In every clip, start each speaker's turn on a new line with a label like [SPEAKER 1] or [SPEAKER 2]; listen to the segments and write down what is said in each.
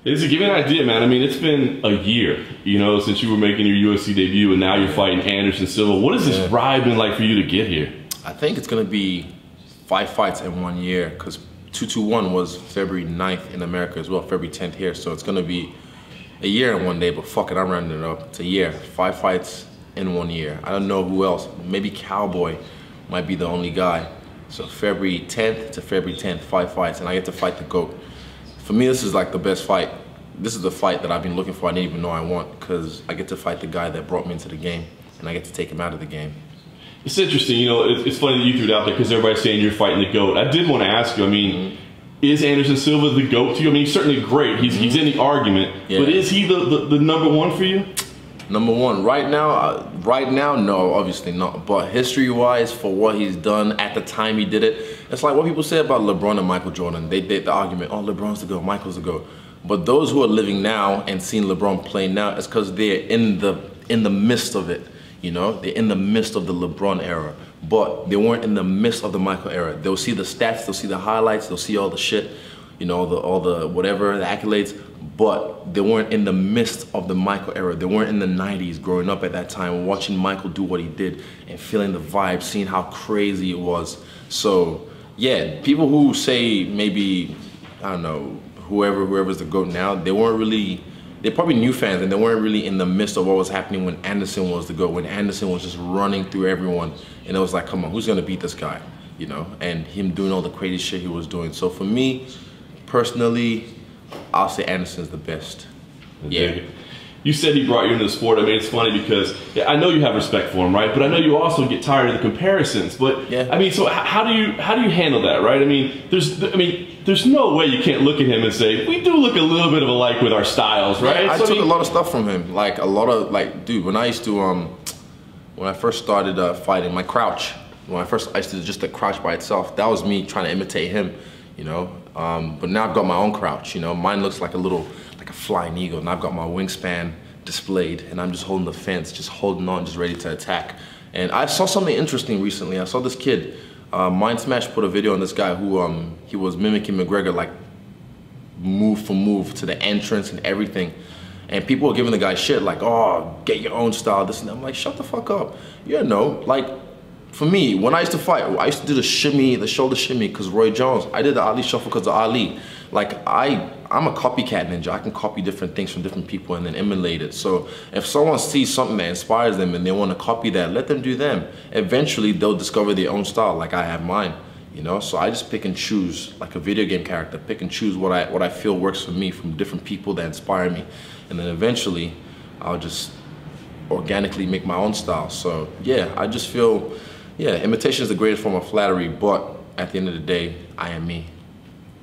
[SPEAKER 1] To give you an idea, man, I mean, it's been a year, you know, since you were making your UFC debut, and now you're fighting Anderson Silva. What has this ride been like for you to get here?
[SPEAKER 2] I think it's going to be 5 fights in 1 year, because 221 was February 9th in America as well, February 10th here. So it's going to be a year in 1 day, but fuck it, I'm rounding it up. It's a year, 5 fights in 1 year. I don't know who else. Maybe Cowboy might be the only guy. So February 10th to February 10th, 5 fights, and I get to fight the GOAT. For me, this is like the best fight. This is the fight that I've been looking for. I didn't even know I want, because I get to fight the guy that brought me into the game, and I get to take him out of the game.
[SPEAKER 1] It's interesting, you know, it's funny that you threw it out there because everybody's saying you're fighting the GOAT. I did want to ask you, I mean, is Anderson Silva the GOAT to you? I mean, he's certainly great. He's in the argument, but is he the #1 for you?
[SPEAKER 2] #1 right now, no, obviously not. But history-wise, for what he's done at the time he did it, it's like what people say about LeBron and Michael Jordan. They did the argument, oh, LeBron's the GOAT, Michael's the GOAT. But those who are living now and seeing LeBron play now, it's because they're in the midst of it. You know, they're in the midst of the LeBron era, but they weren't in the midst of the Michael era. They'll see the stats, they'll see the highlights, they'll see all the shit, you know, all the whatever, the accolades, but they weren't in the midst of the Michael era. They weren't in the 90s growing up at that time, watching Michael do what he did and feeling the vibe, seeing how crazy it was. So yeah, people who say maybe, I don't know, whoever's the GOAT now, they're probably new fans, and they weren't really in the midst of what was happening when Anderson was the GOAT, when Anderson was just running through everyone, and it was like, come on, who's gonna beat this guy? You know, and him doing all the crazy shit he was doing. So for me, personally, I'll say Anderson's the best. Yeah.
[SPEAKER 1] You said he brought you into the sport. I mean, it's funny because I know you have respect for him, right? But I know you also get tired of the comparisons. But yeah, I mean, so how do you handle that, right? I mean, there's no way you can't look at him and say we do look a little bit of alike with our styles, right?
[SPEAKER 2] Yeah, I took a lot of stuff from him, like a lot of dude. When I used to when I first started fighting, my crouch. When I used to just the crouch by itself. That was me trying to imitate him, you know. But now I've got my own crouch. You know, mine looks like a flying eagle, and I've got my wingspan displayed, and I'm just holding the fence, just holding on, just ready to attack. And I saw something interesting recently. I saw this kid, Mind Smash put a video on this guy who he was mimicking McGregor, like move for move to the entrance and everything. And people were giving the guy shit, like, oh, get your own style, this and that. I'm like, shut the fuck up. You know, like, for me, when I used to fight, I used to do the shimmy, the shoulder shimmy, because Roy Jones. I did the Ali shuffle because of Ali. Like, I'm a copycat ninja. I can copy different things from different people and then emulate it. So if someone sees something that inspires them and they want to copy that, let them do them. Eventually, they'll discover their own style, like I have mine. You know, so I just pick and choose, like a video game character, pick and choose what I feel works for me from different people that inspire me. And then eventually, I'll just organically make my own style. So yeah, I just feel, yeah, imitation is the greatest form of flattery, but at the end of the day, I am me.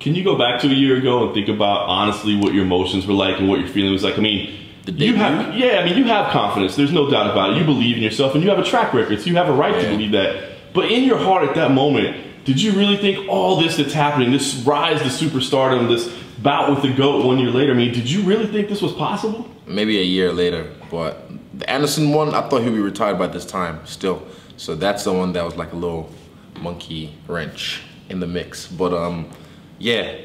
[SPEAKER 1] Can you go back to a year ago and think about honestly what your emotions were like and what your feeling was like? I mean, you have confidence. There's no doubt about it. You believe in yourself and you have a track record, so you have a right to believe that. But in your heart at that moment, did you really think all this that's happening, this rise to superstardom, this bout with the GOAT 1 year later, I mean, did you really think this was possible?
[SPEAKER 2] Maybe a year later, but the Anderson one, I thought he'd be retired by this time still. So that's the one that was like a little monkey wrench in the mix. But yeah,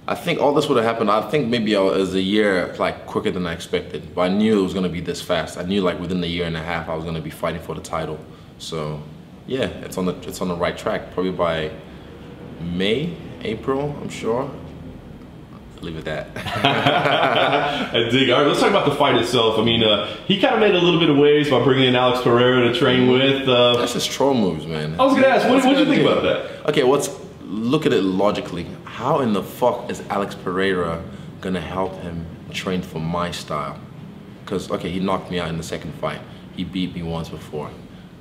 [SPEAKER 2] I think all this would have happened. I think maybe it was a year like quicker than I expected, but I knew it was gonna be this fast. I knew like within a year and a half I was gonna be fighting for the title. So yeah, it's on the right track. Probably by May, April, I'm sure. I'll leave it at that.
[SPEAKER 1] I dig. All right, let's talk about the fight itself. I mean, he kind of made a little bit of waves by bringing in Alex Pereira to train with.
[SPEAKER 2] That's just troll moves, man.
[SPEAKER 1] I was gonna ask, what did you think about that?
[SPEAKER 2] Okay, look at it logically. How in the fuck is Alex Pereira gonna help him train for my style? Because, okay, he knocked me out in the second fight. He beat me once before.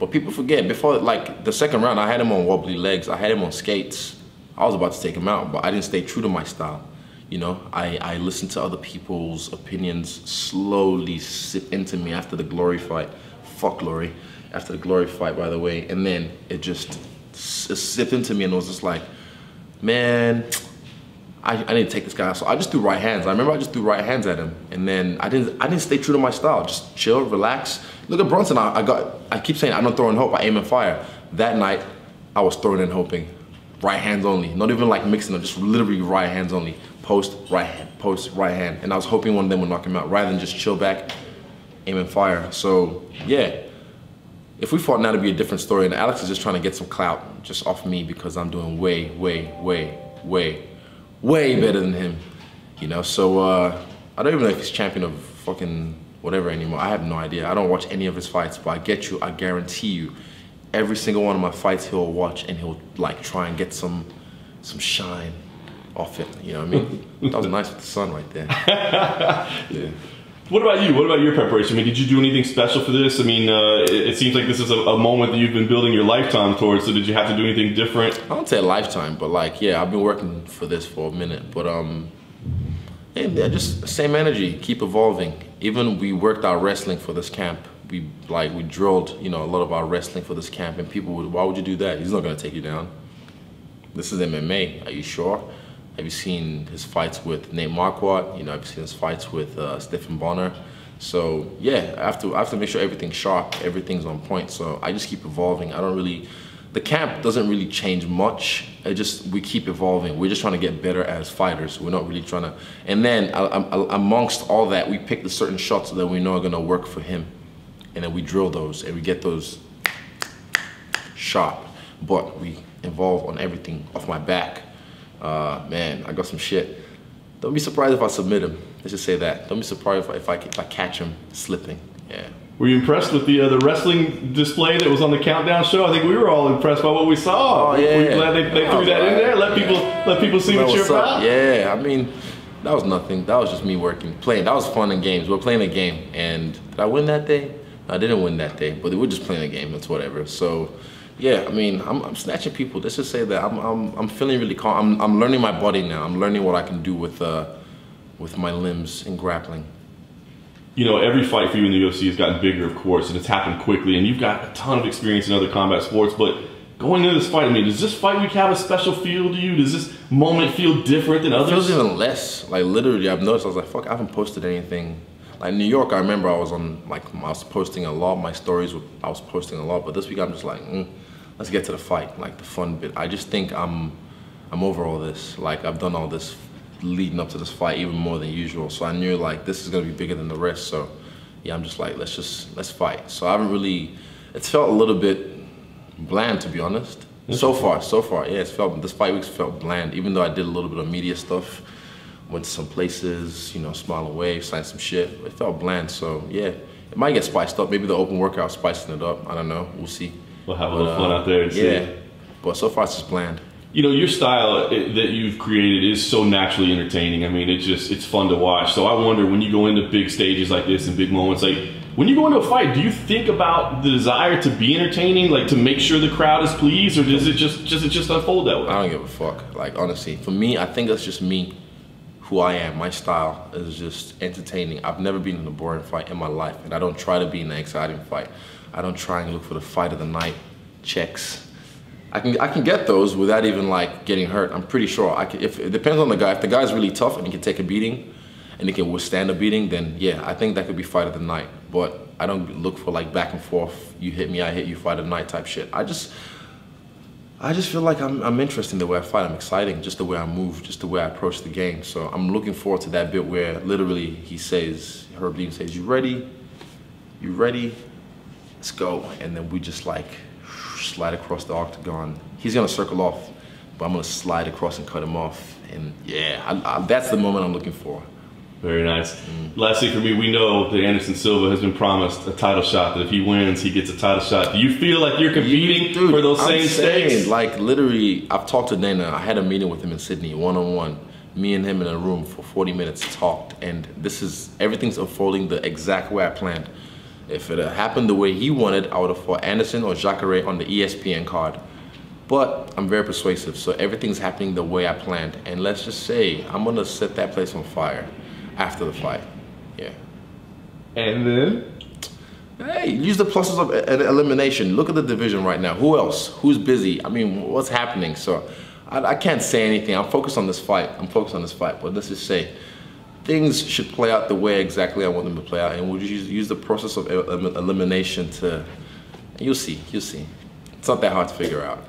[SPEAKER 2] But people forget, before, like, the second round, I had him on wobbly legs. I had him on skates. I was about to take him out, but I didn't stay true to my style. You know, I listened to other people's opinions slowly sip into me after the Glory fight. Fuck Glory. After the Glory fight, by the way. And then it just sipped into me and it was just like, man, I need to take this guy out. So I just threw right hands. I remember I just threw right hands at him. And then I didn't stay true to my style. Just chill, relax. Look at Brunson. I keep saying I don't throw in hope, I aim and fire. That night, I was throwing in hoping. Right hands only. Not even like mixing them, just literally right hands only. post, right hand. And I was hoping one of them would knock him out rather than just chill back, aim and fire. So yeah, if we fought now, it'd be a different story. And Alex is just trying to get some clout just off me because I'm doing way better than him. You know, so I don't even know if he's champion of fucking whatever anymore. I have no idea. I don't watch any of his fights, but I guarantee you, every single one of my fights he'll watch and he'll like try and get some shine off it. You know what I mean? That was nice with the sun right there. Yeah.
[SPEAKER 1] What about you? What about your preparation? I mean, did you do anything special for this? I mean, it seems like this is a moment that you've been building your lifetime towards, so did you have to do anything different?
[SPEAKER 2] I don't say a lifetime, but like, yeah, I've been working for this for a minute, but yeah, just same energy, keep evolving. Even we worked our wrestling for this camp. We drilled, you know, a lot of our wrestling for this camp, and people would, why would you do that? He's not gonna take you down. This is MMA, are you sure? Have you seen his fights with Nate Marquardt? You know, have you seen his fights with Stephen Bonner? So yeah, I have to make sure everything's sharp, everything's on point. So I just keep evolving. I don't really, the camp doesn't really change much. We keep evolving. We're just trying to get better as fighters. We're not really trying to, and then amongst all that, we pick the certain shots that we know are gonna work for him. And then we drill those and we get those sharp, but we evolve on everything off my back. Man, I got some shit. Don't be surprised if I submit him. Let's just say that. Don't be surprised if I catch him slipping. Yeah.
[SPEAKER 1] Were you impressed with the wrestling display that was on the countdown show? I think we were all impressed by what we saw.
[SPEAKER 2] Oh yeah.
[SPEAKER 1] We're glad they threw that in there. Let people see what you're about.
[SPEAKER 2] Yeah, I mean, that was nothing. That was just me playing. That was fun and games. We were playing a game, and did I win that day? No, I didn't win that day, but we were just playing a game. It's whatever. So. Yeah, I mean, I'm snatching people. Let's just say that I'm feeling really calm. I'm learning my body now. I'm learning what I can do with my limbs in grappling.
[SPEAKER 1] You know, every fight for you in the UFC has gotten bigger, of course, and it's happened quickly. And you've got a ton of experience in other combat sports. But going into this fight, I mean, does this fight week have a special feel to you? Does this moment feel different than others?
[SPEAKER 2] It feels even less. Like literally, I've noticed. I was like, fuck, I haven't posted anything. Like New York, I remember I was posting a lot. My stories, I was posting a lot. But this week, I'm just like. Let's get to the fight, like the fun bit. I just think I'm over all this. Like I've done all this leading up to this fight even more than usual. So I knew like this is gonna be bigger than the rest. So yeah, I'm just like, let's fight. So I haven't really, it's felt a little bit bland to be honest. So far, yeah, this fight week's felt bland. Even though I did a little bit of media stuff, went to some places, you know, Smile and Wave, signed some shit. It felt bland, so yeah. It might get spiced up. Maybe the open workout spicing it up. I don't know, we'll see.
[SPEAKER 1] We'll have a little fun out there and see.
[SPEAKER 2] Yeah, but so far it's just bland.
[SPEAKER 1] You know, your style that you've created is so naturally entertaining. I mean, it's fun to watch. So I wonder, when you go into big stages like this and big moments, like when you go into a fight, do you think about the desire to be entertaining, like to make sure the crowd is pleased, or does it just unfold that way?
[SPEAKER 2] I don't give a fuck. Like honestly, for me, I think that's just me, who I am. My style is just entertaining. I've never been in a boring fight in my life, and I don't try to be in an exciting fight. I don't try and look for the fight of the night checks. I can get those without even like getting hurt. I'm pretty sure I can. If it depends on the guy. If the guy's really tough and he can take a beating, and he can withstand a beating, then yeah, I think that could be fight of the night. But I don't look for like back and forth. You hit me, I hit you, fight of the night type shit. I just feel like I'm interested in the way I fight. I'm exciting, just the way I move, just the way I approach the game. So I'm looking forward to that bit where literally he says, Herb Dean says, "You ready? You ready? Let's go." And then we just like slide across the octagon. He's gonna circle off, but I'm gonna slide across and cut him off. And yeah, that's the moment I'm looking for.
[SPEAKER 1] Very nice. Lastly for me, we know that Anderson Silva has been promised a title shot, that if he wins, he gets a title shot. Do you feel like you're competing for those same stakes?
[SPEAKER 2] Like literally, I've talked to Dana. I had a meeting with him in Sydney, one-on-one. Me and him in a room for 40 minutes talked, and everything's unfolding the exact way I planned. If it had happened the way he wanted, I would have fought Anderson or Jacare on the ESPN card. But I'm very persuasive, so everything's happening the way I planned. And let's just say, I'm gonna set that place on fire after the fight. Yeah.
[SPEAKER 1] And then?
[SPEAKER 2] Hey, use the pluses of elimination. Look at the division right now. Who else? Who's busy? I mean, what's happening? So I can't say anything. I'm focused on this fight. But let's just say, things should play out the way exactly I want them to play out, and we'll just use the process of elimination to, you'll see. It's not that hard to figure out.